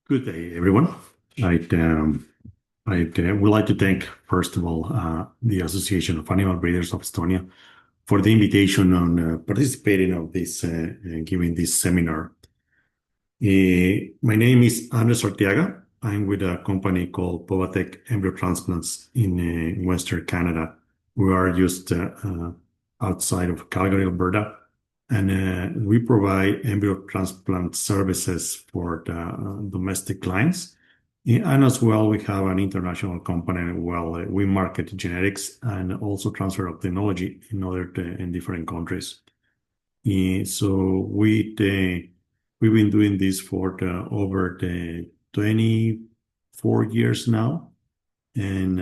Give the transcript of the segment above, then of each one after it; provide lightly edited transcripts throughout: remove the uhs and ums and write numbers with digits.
Good day, everyone. Would like to thank, first of all, the Association of Animal Breeders of Estonia for the invitation on participating of this, giving this seminar. My name is Arteaga. I'm with a company called Bova-Tech Embryo Transplants in Western Canada. We are just outside of Calgary, Alberta, and we provide embryo transplant services for the domestic clients. And as well, we have an international company. Well, we market genetics and also transfer of technology in different countries. So we've been doing this for over 24 years now, and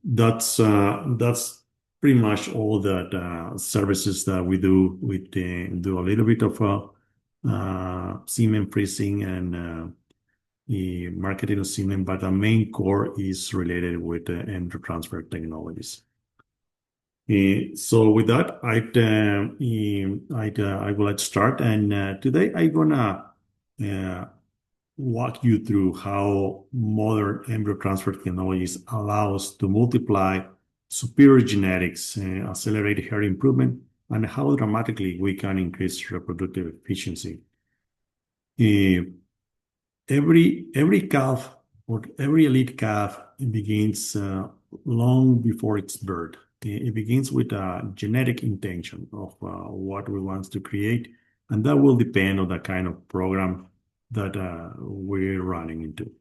that's pretty much all the services that we do. We do a little bit of semen freezing and the marketing of semen, but the main core is related with embryo transfer technologies. So with that, I would like to start, and today I'm gonna walk you through how modern embryo transfer technologies allow us to multiply superior genetics, accelerate hair improvement, and how dramatically we can increase reproductive efficiency. Every calf or every elite calf begins long before its birth. It begins with a genetic intention of what we want to create, and that will depend on the kind of program that we're running into.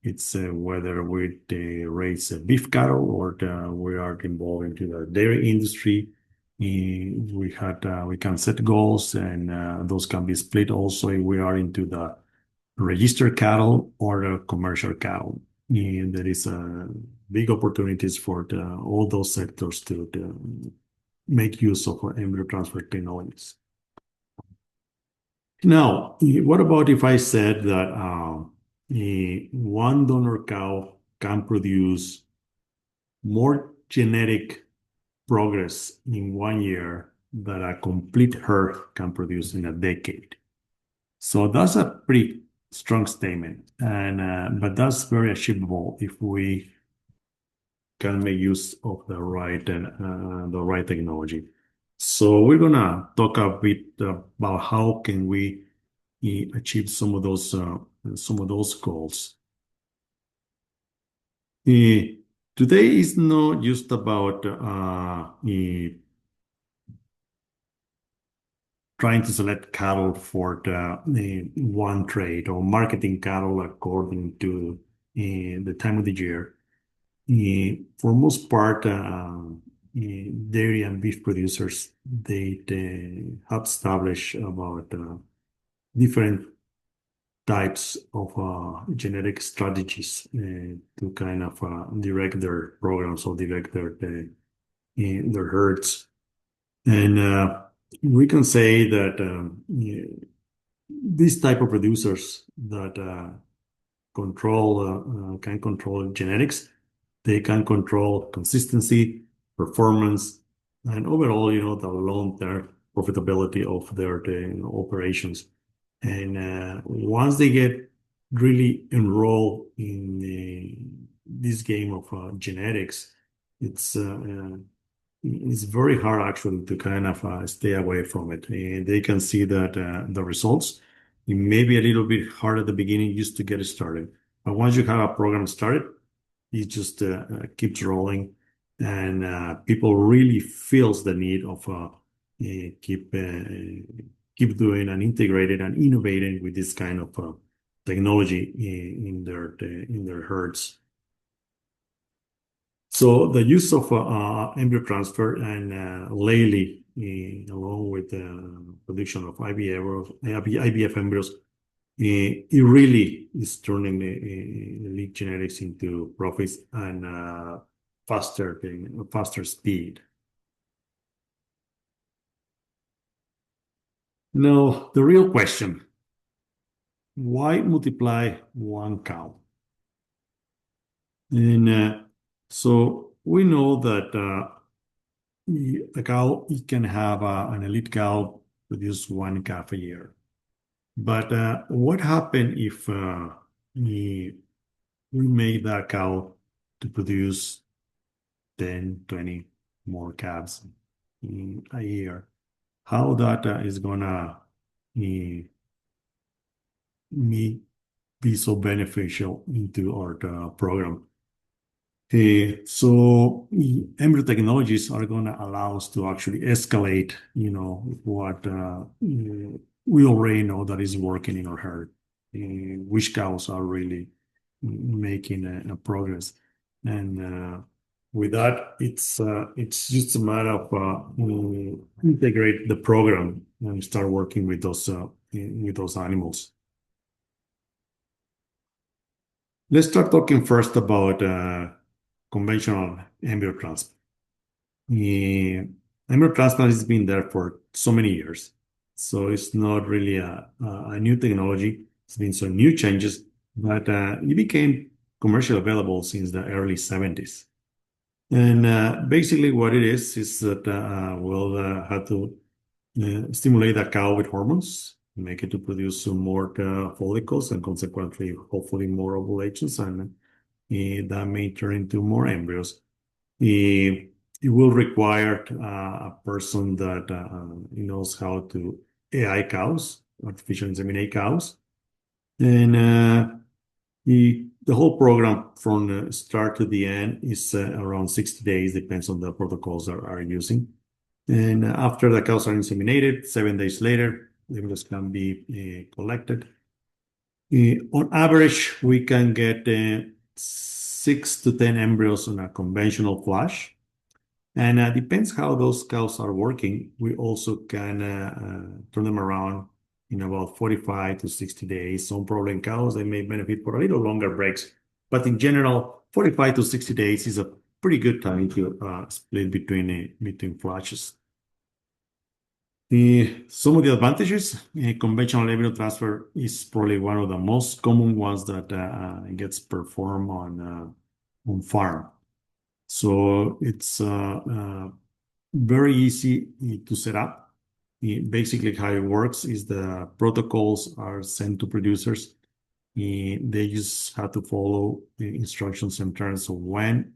It's whether we raise beef cattle or we are involved into the dairy industry. We can set goals, and those can be split also if we are into the registered cattle or the commercial cattle. And there is big opportunities for all those sectors to make use of embryo transfer technologies. Now, what about if I said that one donor cow can produce more genetic progress in 1 year than a complete herd can produce in a decade? So that's a pretty strong statement, and but that's very achievable if we can make use of the right technology. So we're gonna talk a bit about how can we achieve some of those goals. Today is not just about trying to select cattle for the one trade or marketing cattle according to the time of the year. For most part, dairy and beef producers, they have established about different types of genetic strategies to kind of direct their programs or direct their herds. And we can say that these type of producers that can control genetics, they can control consistency, performance, and overall, the long-term profitability of their operations. And once they get really enrolled in this game of genetics, it's very hard actually to kind of stay away from it. And they can see that the results, it may be a little bit hard at the beginning just to get it started. But once you have a program started, it just keeps rolling, and people really feels the need of keep doing and integrating and innovating with this kind of technology in their herds. So the use of embryo transfer and lately, along with the production of IVF embryos, it really is turning elite genetics into profits and faster speed. Now, the real question: why multiply one cow? And so we know that a cow, it can have an elite cow produce one calf a year. But what happened if we make that cow to produce 10, 20 more calves in a year? How that is gonna uh, me be so beneficial into our program? So embryo technologies are going to allow us to actually escalate, what we already know that is working in our herd, which cows are really making a progress. And with that, it's just a matter of integrate the program and start working with those animals. Let's start talking first about conventional embryo transplant. Embryo transplant has been there for so many years, so it's not really a new technology. It's been some new changes, but it became commercially available since the early 70s. And basically, what it is that we'll have to stimulate a cow with hormones, make it to produce some more follicles, and consequently, hopefully, more ovulations, and that may turn into more embryos. It will require a person that knows how to AI cows, artificial inseminate cows, and the whole program from the start to the end is around 60 days, depends on the protocols that are using. And after the cows are inseminated, 7 days later, the embryos can be collected. On average, we can get 6 to 10 embryos on a conventional flash. And depends how those cows are working. We also can turn them around in about 45 to 60 days. Some problem cows, they may benefit for a little longer breaks. But in general, 45 to 60 days is a pretty good time to split between flashes. Some of the advantages, conventional embryo transfer is probably one of the most common ones that gets performed on farm. So it's very easy to set up. Basically, how it works is the protocols are sent to producers. They just have to follow the instructions in terms of when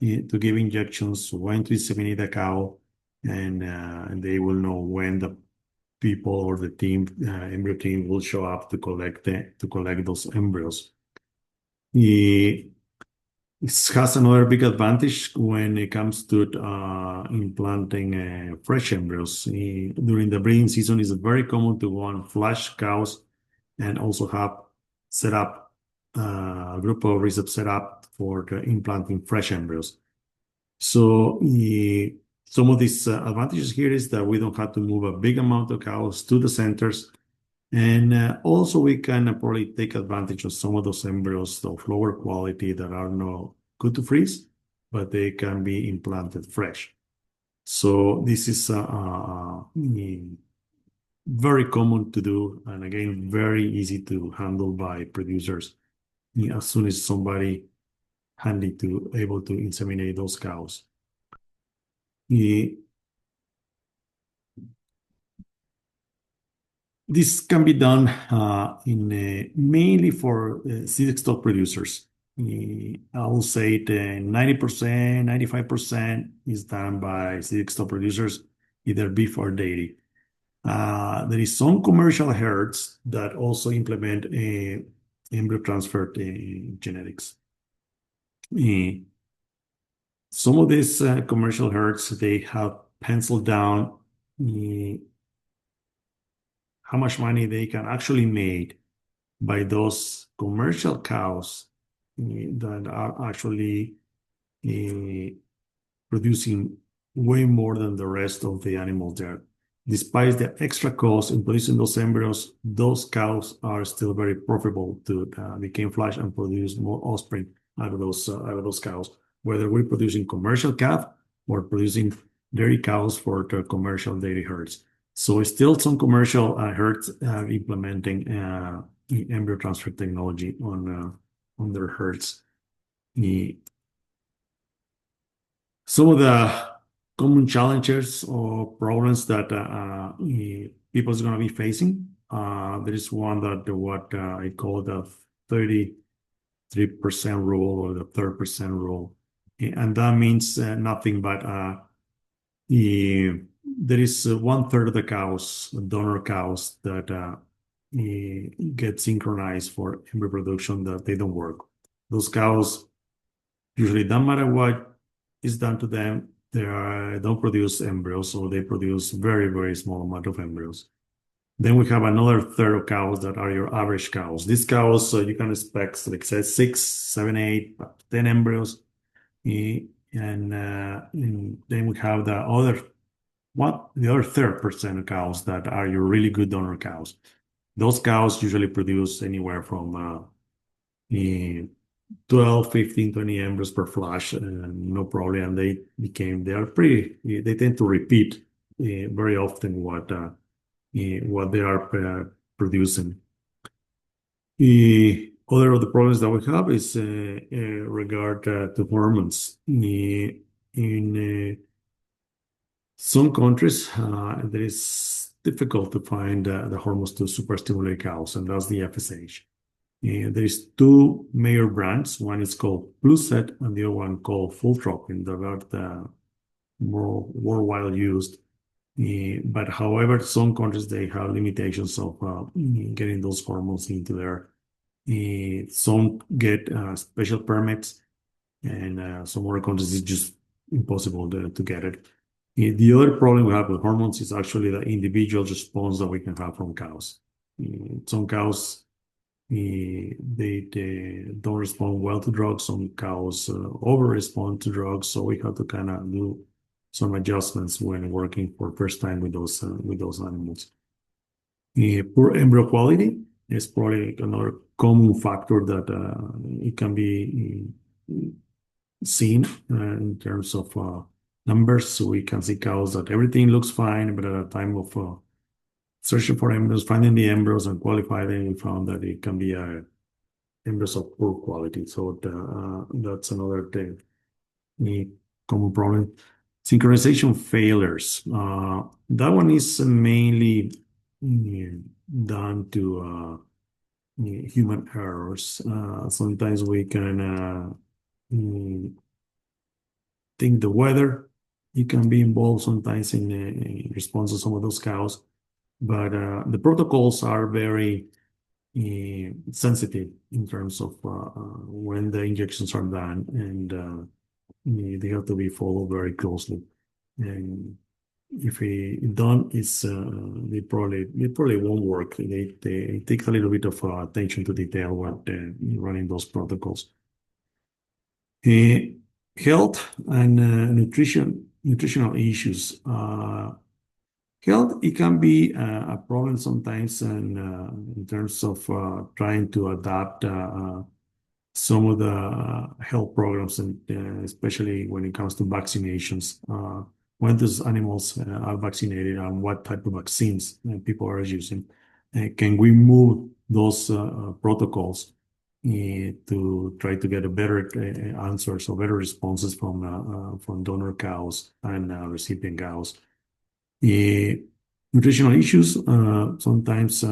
to give injections, when to inseminate the cow, and they will know when the people or the team, embryo team, will show up to collect those embryos. It has another big advantage when it comes to implanting fresh embryos. During the breeding season, it's very common to want flash cows and also have set up a group of research set up for implanting fresh embryos. So some of these advantages here is that we don't have to move a big amount of cows to the centers. And also we can probably take advantage of some of those embryos of lower quality that are not good to freeze, but they can be implanted fresh. So this is very common to do, and again, very easy to handle by producers as soon as somebody handy to able to inseminate those cows. This can be done mainly for seed stock producers. I will say 90%, 95% is done by seed stock producers, either beef or dairy. There is some commercial herds that also implement embryo transfer genetics. Some of these commercial herds, they have penciled down how much money they can actually make by those commercial cows that are actually producing way more than the rest of the animals there. Despite the extra cost in producing those embryos, those cows are still very profitable to become flash and produce more offspring out of those cows, whether we're producing commercial calf or producing dairy cows for the commercial dairy herds. So still some commercial herds implementing embryo transfer technology on their herds. Some of the common challenges or problems that people is going to be facing there is one that what I call the 33% rule or the 30% rule. And that means nothing but there is 1/3 of the cows, donor cows, that get synchronized for embryo production that they don't work. Those cows usually, no matter what is done to them, they don't produce embryos, so they produce very, very small amount of embryos. Then we have another third of cows that are your average cows. These cows, you can expect, like say, 6, 7, 8, 10 embryos. And then we have the other 30% of cows that are your really good donor cows. Those cows usually produce anywhere from 12, 15, 20 embryos per flush, no problem. And they tend to repeat very often what they are producing. Other of the problems that we have is regard to hormones. In some countries, it is difficult to find the hormones to superstimulate cows, and that's the FSH. There is two major brands. One is called Pluset, and the other one called Fultropin, that are the more worldwide used. But however, some countries, they have limitations of getting those hormones into there. Some get special permits, and some other countries it's just impossible to get it. The other problem we have with hormones is actually the individual response that we can have from cows. Some cows, they don't respond well to drugs. Some cows over-respond to drugs, so we have to kind of do some adjustments when working for first time with those animals. Poor embryo quality is probably another common factor that it can be seen in terms of numbers. So we can see cows that everything looks fine, but at the time of searching for embryos, finding the embryos and qualifying, we found that it can be embryos of poor quality. So that's another thing, common problem. Synchronization failures. That one is mainly done to human errors. Sometimes we can think the weather, it can be involved sometimes in response to some of those cows, but the protocols are very sensitive in terms of when the injections are done, and they have to be followed very closely. And if it done, they probably won't work. It takes a little bit of attention to detail when running those protocols. Health and nutritional issues. Health, it can be a problem sometimes, and in terms of trying to adapt some of the health programs, and especially when it comes to vaccinations. When those animals are vaccinated and what type of vaccines people are using. Can we move those protocols to try to get a better answers or better responses from donor cows and recipient cows? Nutritional issues, sometimes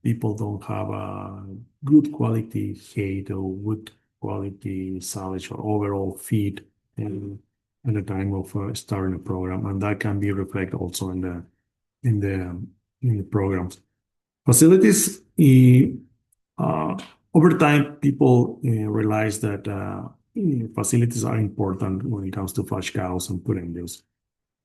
people don't have a good quality hay or good quality silage or overall feed at the time of starting a program, and that can be reflected also in the programs. Facilities. Over time, people realize that facilities are important when it comes to flush cows and put embryos.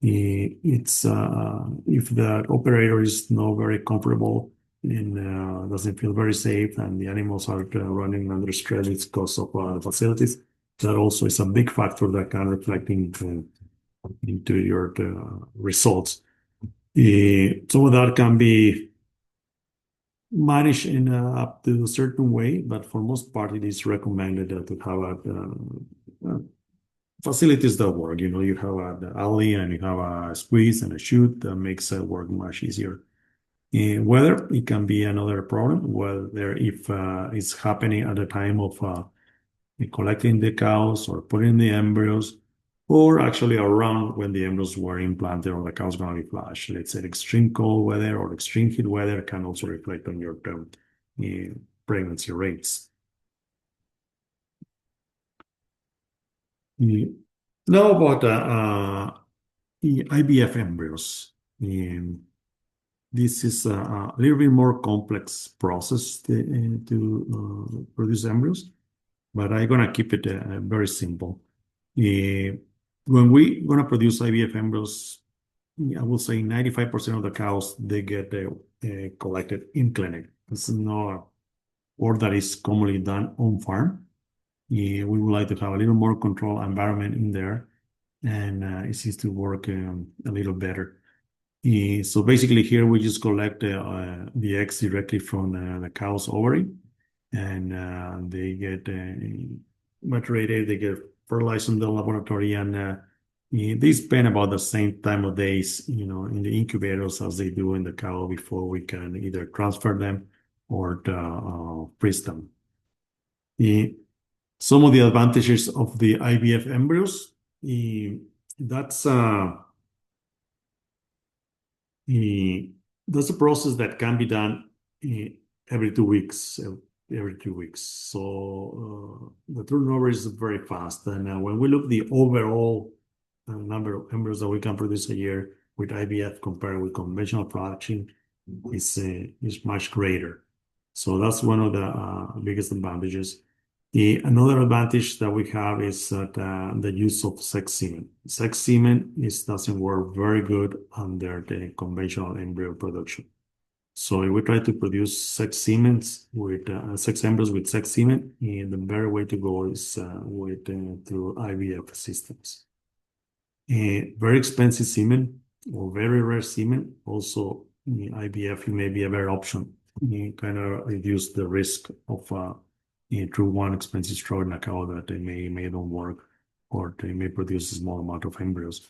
It's if the operator is not very comfortable and doesn't feel very safe, and the animals are running under stress because of the facilities, that also is a big factor that can reflect into your results. Some of that can be managed in up to a certain way, but for most part, it is recommended to have facilities that work. You have the alley and you have a squeeze and a chute that makes it work much easier. Weather, it can be another problem, whether if it's happening at the time of collecting the cows or putting the embryos, or actually around when the embryos were implanted or the cow's going to be flushed. Let's say extreme cold weather or extreme heat weather can also reflect on your pregnancy rates. Now about IVF embryos. This is a little bit more complex process to produce embryos, but I'm going to keep it very simple. When we're going to produce IVF embryos, I will say 95% of the cows, they get collected in clinic. It's not work that is commonly done on farm. We would like to have a little more controlled environment in there, and it seems to work a little better. So basically here we just collect the eggs directly from the cow's ovary, and they get maturated, they get fertilized in the laboratory, and they spend about the same time of days, in the incubators as they do in the cow before we can either transfer them or freeze them. Some of the advantages of the IVF embryos, that's a process that can be done every 2 weeks. So the turnover is very fast. And when we look the overall number of embryos that we can produce a year with IVF compared with conventional production is much greater. So that's one of the biggest advantages. Another advantage that we have is that the use of sex semen. Sex semen doesn't work very good under the conventional embryo production. So if we try to produce sex embryos with sex semen, the better way to go is through IVF systems. Very expensive semen or very rare semen, also IVF may be a better option. Kind of reduce the risk of through one expensive stroke in a cow that they may don't work, or they may produce a small amount of embryos.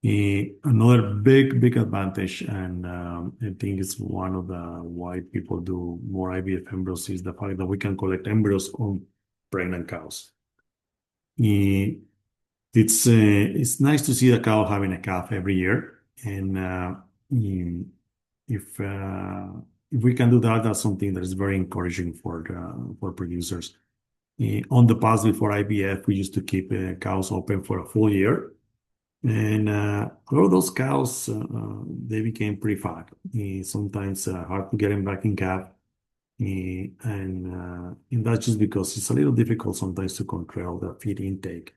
Another big advantage, and I think it's one of the why people do more IVF embryos, is the fact that we can collect embryos on pregnant cows. It's nice to see the cow having a calf every year, and if we can do that, that's something that is very encouraging for producers. On the past, before IVF, we used to keep cows open for a full year. And all those cows, they became pretty fat. Sometimes hard to get them back in calf. And that's just because it's a little difficult sometimes to control the feed intake.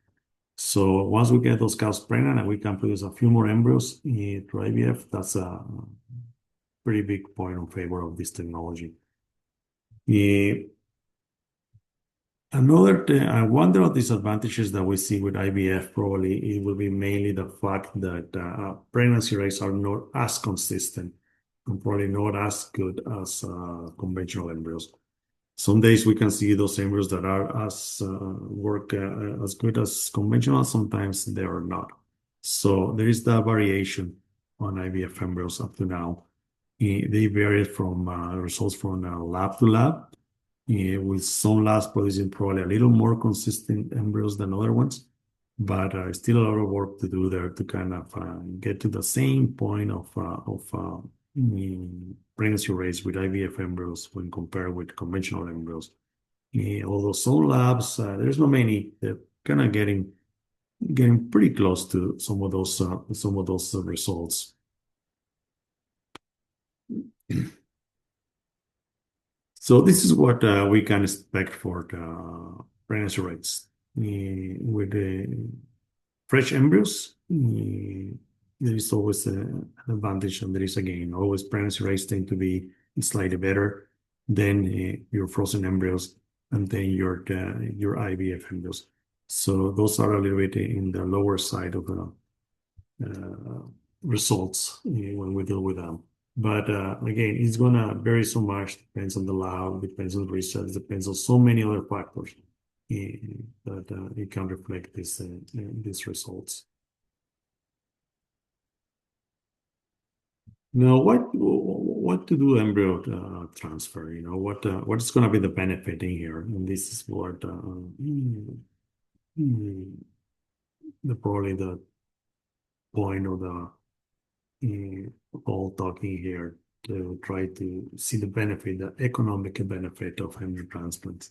So once we get those cows pregnant and we can produce a few more embryos through IVF, that's a pretty big point in favor of this technology. Another one of the disadvantages that we see with IVF probably it will be mainly the fact that pregnancy rates are not as consistent and probably not as good as conventional embryos. Some days we can see those embryos that are as good as conventional. Sometimes they are not. So there is that variation on IVF embryos up to now. They vary from results from lab to lab, with some labs producing probably a little more consistent embryos than other ones, but still a lot of work to do there to kind of get to the same point of pregnancy rates with IVF embryos when compared with conventional embryos. Although some labs, there's not many, they're kind of getting pretty close to some of those results. So this is what we can expect for the pregnancy rates. With the fresh embryos, there is always an advantage, and there is again always pregnancy rates tend to be slightly better than your frozen embryos and then your IVF embryos. So those are a little bit in the lower side of the results when we deal with them. But again, it's gonna vary so much. Depends on the lab, depends on the research, depends on so many other factors that it can reflect these results. Now, what to do embryo transfer? What is going to be the benefit in here? And this is what probably the point of the whole talking here, to try to see the benefit, the economic benefit of embryo transplants.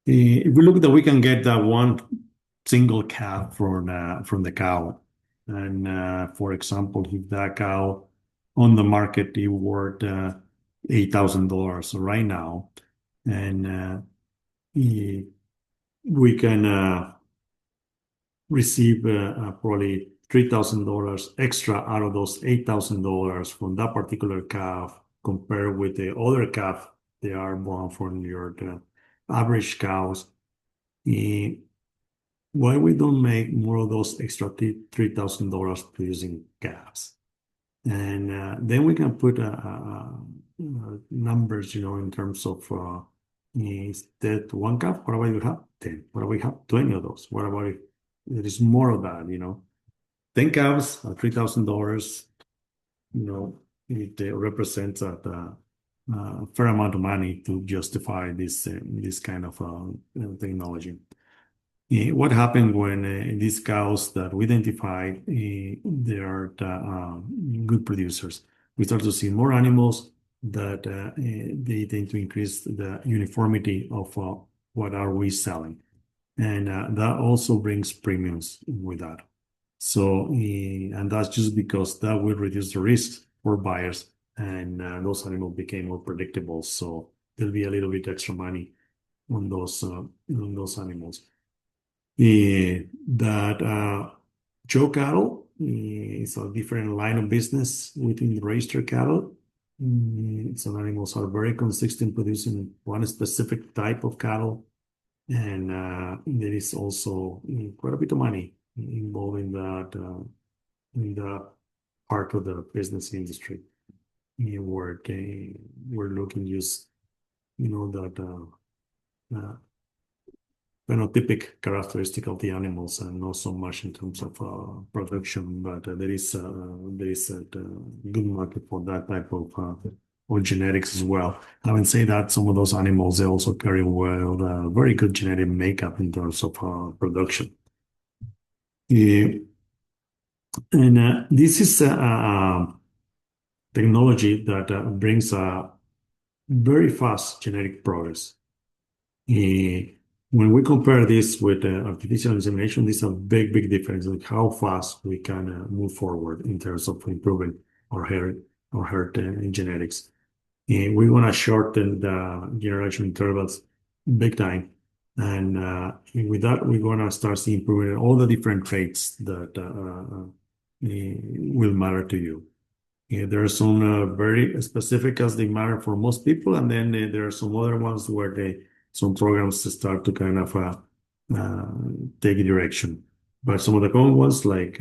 If we look that we can get that one single calf from the cow, and for example, if that cow on the market is worth $8,000 right now, and we can receive probably $3,000 extra out of those $8,000 from that particular calf, compared with the other calf they are born from your average cows. Why we don't make more of those extra $3,000 producing calves? And then we can put numbers, in terms of instead one calf, what about we have 10? What about we have 20 of those? What about if there is more of that, 10 calves at $3,000, it represents a fair amount of money to justify this kind of technology. What happened when these cows that we identified, they are good producers? We start to see more animals that they tend to increase the uniformity of what are we selling. And that also brings premiums with that. So, and that's just because that will reduce the risks for buyers, and those animals became more predictable. So there'll be a little bit extra money on those animals. That show cattle is a different line of business within the registered cattle. Some animals are very consistent producing one specific type of cattle, and there is also quite a bit of money involved in that part of the business industry, where we're looking just that phenotypic characteristic of the animals, and not so much in terms of production, but there is a good market for that type of genetics as well. Having said that, some of those animals, they also carry very good genetic makeup in terms of production. And this is a technology that brings a very fast genetic progress. When we compare this with artificial insemination, this is a big, big difference in how fast we can move forward in terms of improving our herd genetics. We want to shorten the generation intervals big time. And with that, we're going to start seeing improvement in all the different traits that will matter to you. There are some very specific as they matter for most people, and then there are some other ones where some programs start to kind of take a direction. But some of the common ones, like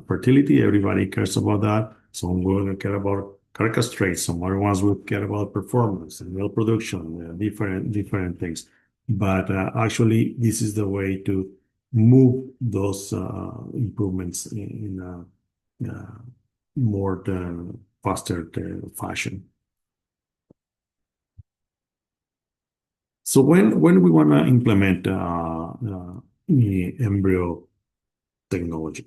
fertility, everybody cares about that. Some will care about carcass traits. Some other ones will care about performance and milk production, different things. But actually, this is the way to move those improvements in a more faster fashion. So when we want to implement embryo technology,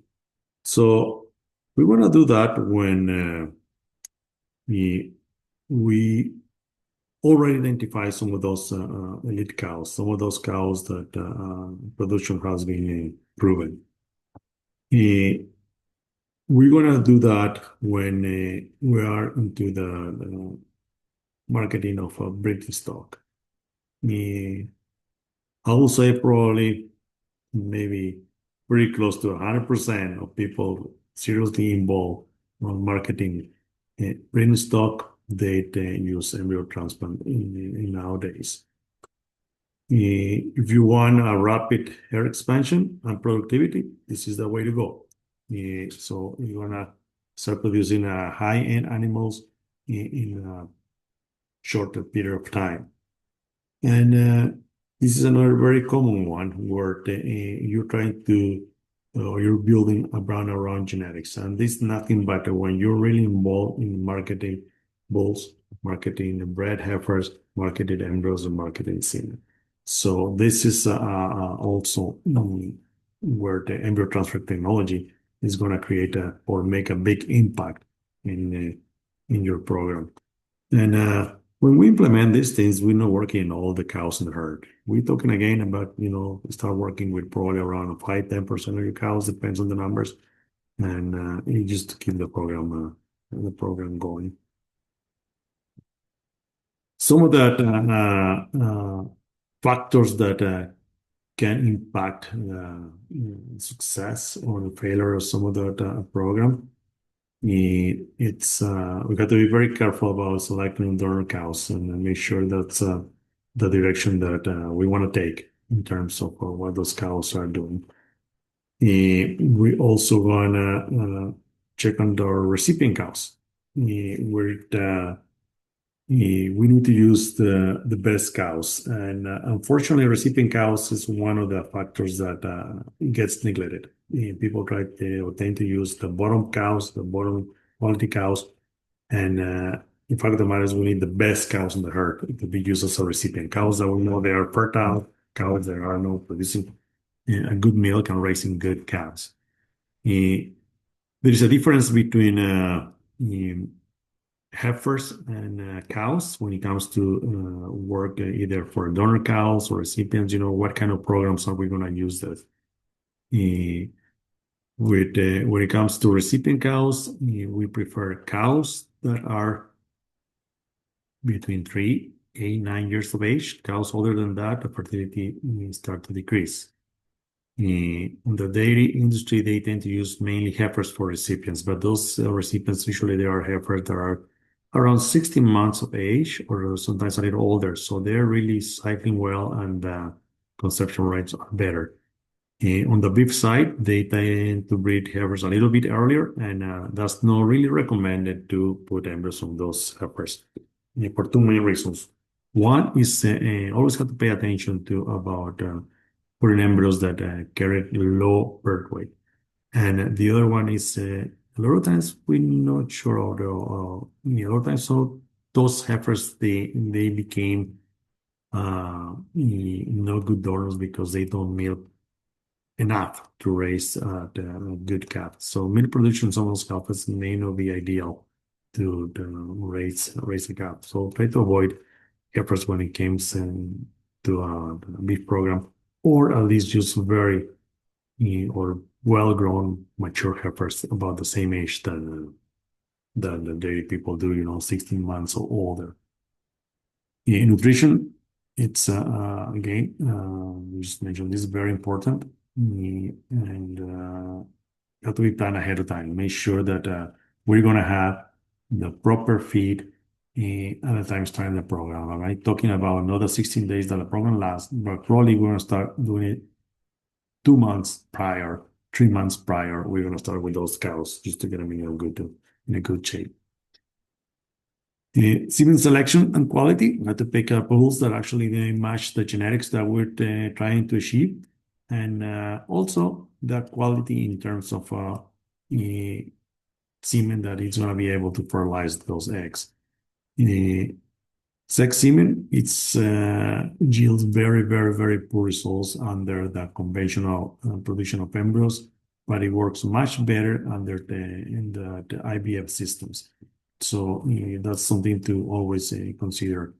so we want to do that when we already identify some of those elite cows, some of those cows that production has been proven. We're going to do that when we are into the marketing of a breeding stock. I will say probably maybe pretty close to 100% of people seriously involved on marketing breeding stock, they use embryo transplant in nowadays. If you want a rapid herd expansion and productivity, this is the way to go. So you want to start producing high-end animals in a shorter period of time. And this is another very common one where you're trying to, you're building a brand around genetics. And this is nothing but when you're really involved in marketing bulls, marketing bred heifers, marketing embryos, and marketing semen. So this is also where the embryo transfer technology is going to create or make a big impact in your program. And when we implement these things, we're not working on all the cows in the herd. We're talking again about, start working with probably around 5-10% of your cows, depends on the numbers, and just to keep the program going. Some of that factors that can impact success or the failure of some of that program. It's we got to be very careful about selecting donor cows and make sure that's the direction that we want to take in terms of what those cows are doing. We also wanna check on the recipient cows. We need to use the best cows, and unfortunately, recipient cows is one of the factors that gets neglected. People tend to use the bottom cows, the bottom quality cows, and in fact, the matter is we need the best cows in the herd to be used as a recipient cows that we know they are fertile cows that are now producing a good milk and raising good calves. There is a difference between heifers and cows when it comes to work either for donor cows or recipients. What kind of programs are we going to use that? When it comes to recipient cows, we prefer cows that are between 3, 8, 9 years of age. Cows older than that, the fertility start to decrease. In the dairy industry, they tend to use mainly heifers for recipients, but those recipients, usually they are heifers that are around 16 months of age or sometimes a little older. So they're really cycling well and conception rates are better. On the beef side, they tend to breed heifers a little bit earlier, and that's not really recommended to put embryos on those heifers for two main reasons. One is always have to pay attention to about putting embryos that carry low birth weight. And the other one is a lot of times we're not sure of a lot of times so those heifers they became not good donors because they don't milk enough to raise the good calf. So milk production on those calves may not be ideal to raise the calf. So try to avoid heifers when it comes to a beef program, or at least use very or well-grown mature heifers about the same age than the dairy people do, 16 months or older. In nutrition, it's again, we just mentioned this is very important, and you have to be planned ahead of time. Make sure that we're going to have the proper feed at the time starting the program. All right, talking about not the 16 days that the program lasts, but probably we're going to start doing it 2 months prior, 3 months prior. We're going to start with those cows just to get them in a good shape. Semen selection and quality. We have to pick up bulls that actually they match the genetics that we're trying to achieve, and also the quality in terms of semen that is going to be able to fertilize those eggs. Sex semen, it's yields very, very, very poor results under the conventional production of embryos, but it works much better under the IVF systems. So that's something to always consider.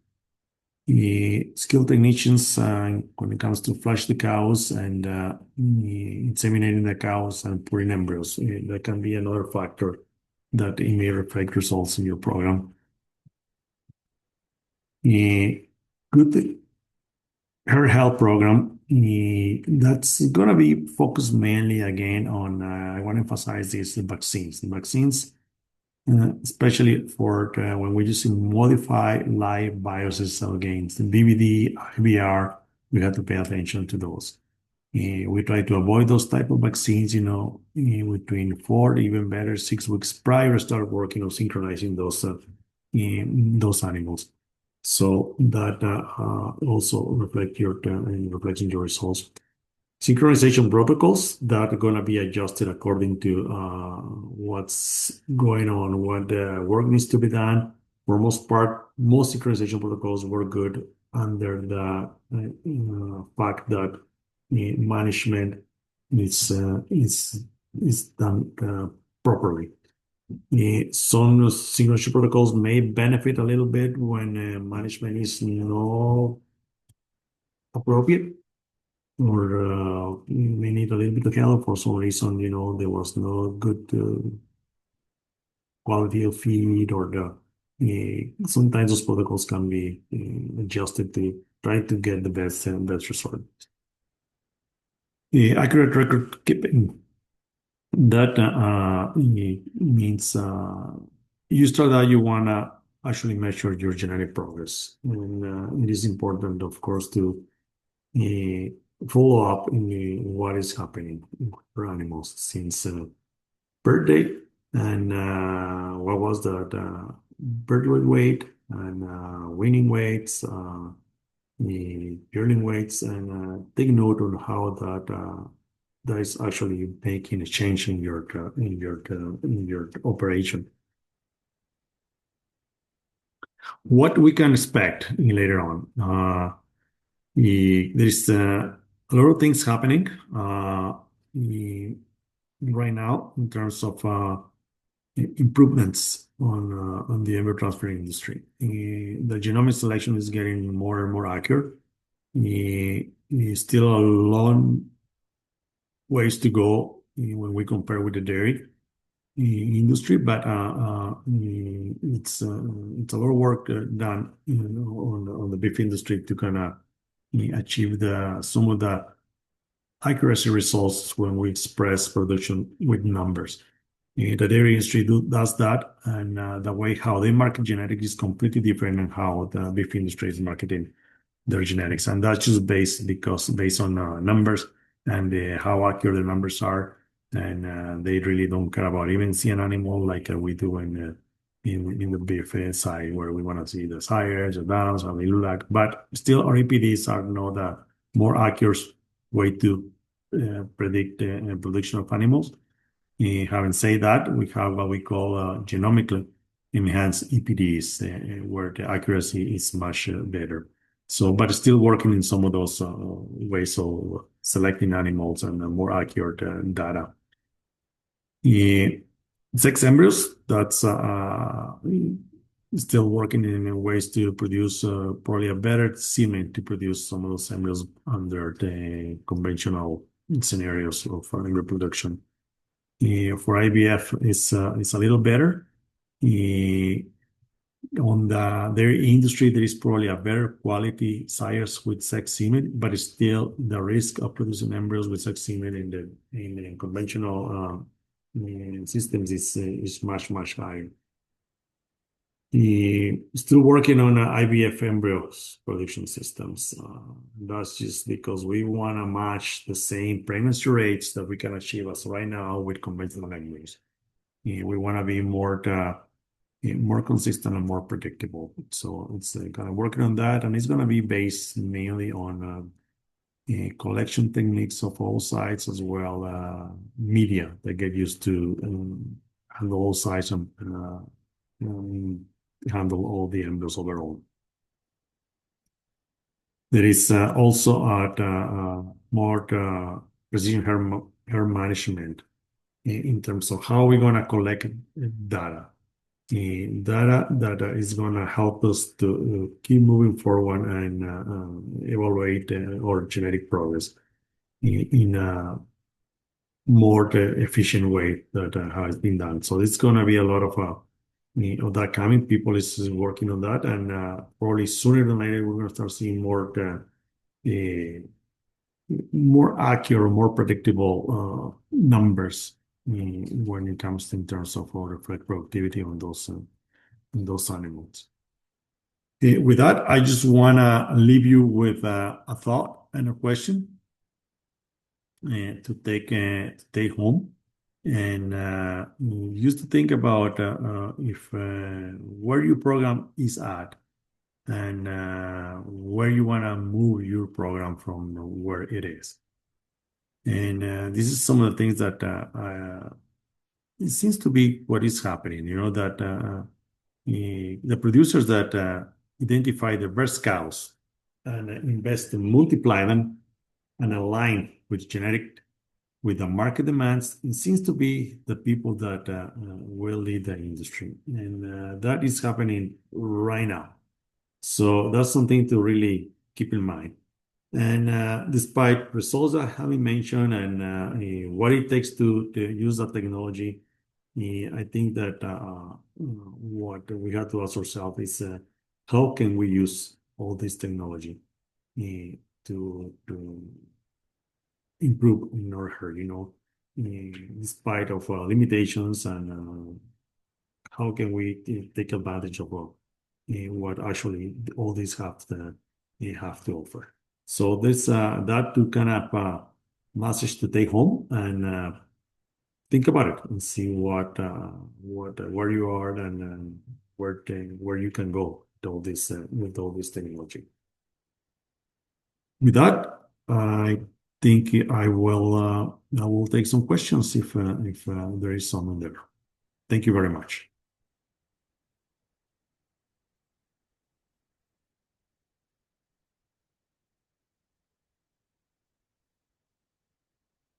Skilled technicians when it comes to flush the cows and inseminating the cows and putting embryos, that can be another factor that it may reflect results in your program. Good herd health program, that's going to be focused mainly again on, I want to emphasize this, the vaccines. The vaccines, especially for when we're using modified live viruses against the BVD, IVR, we have to pay attention to those. We try to avoid those type of vaccines, between 4, even better, 6 weeks prior to start working on synchronizing those animals. So that also reflects in your results. Synchronization protocols that are going to be adjusted according to what's going on, what work needs to be done. For most part, most synchronization protocols were good under the fact that management is done properly. Some signature protocols may benefit a little bit when management is not appropriate, or may need a little bit of help for some reason. There was no good quality of feed, or sometimes those protocols can be adjusted to try to get the best result. Accurate record keeping. That means you start that you want to actually measure your genetic progress. And it is important, of course, to follow up in what is happening for animals since birth date, and what was that birth weight and weaning weights, the yearling weights, and take note on how that is actually making a change in your operation. What we can expect later on. There's a lot of things happening right now in terms of improvements on the embryo transfer industry. The genomic selection is getting more and more accurate. It's still a long ways to go when we compare with the dairy industry, but it's a lot of work done on the beef industry to kind of achieve some of the accuracy results when we express production with numbers. The dairy industry does that, and the way how they market genetics is completely different than how the beef industry is marketing their genetics, and that's just based on numbers and how accurate the numbers are, and they really don't care about even see an animal like we do in the beef side, where we want to see the sires, the downs, how they look like. But still, our EPDs are not the more accurate way to predict the production of animals. Having said that, we have what we call genomically enhanced EPDs, where the accuracy is much better. So, but still working in some of those ways of selecting animals and more accurate data. Sex embryos, that's still working in ways to produce probably a better semen to produce some of those embryos under the conventional scenarios of embryo production. For IVF, it's a little better. On the dairy industry, there is probably a better quality sires with sex semen, but still the risk of producing embryos with sex semen in the conventional systems is much higher. Still working on IVF embryos production systems. That's just because we want to match the same pregnancy rates that we can achieve as right now with conventional embryos. We want to be more consistent and more predictable. So it's kind of working on that, and it's going to be based mainly on collection techniques of all sides, as well media that get used to handle all sides and handle all the embryos overall. There is also more precision hair management in terms of how we're going to collect data. Data that is going to help us to keep moving forward and evaluate our genetic progress in a more efficient way that has been done. So it's going to be a lot of that coming. People is working on that, and probably sooner than later we're going to start seeing more accurate, more predictable numbers when it comes in terms of our productivity on those animals. With that, I just want to leave you with a thought and a question to take home, and use to think about if where your program is at, and where you want to move your program from where it is. And this is some of the things that it seems to be what is happening, that the producers that identify the best cows and invest in multiply them and align with genetic with the market demands, it seems to be the people that will lead the industry. And that is happening right now. So that's something to really keep in mind. And despite results I haven't mentioned and what it takes to use that technology, I think that what we have to ask ourselves is how can we use all this technology to improve in our herd, despite of limitations, and how can we take advantage of what actually all these have to offer. So this that to kind of message to take home and think about it and see what where you are and where you can go with all this technology. With that, I think I will take some questions if there is some in there. Thank you very much.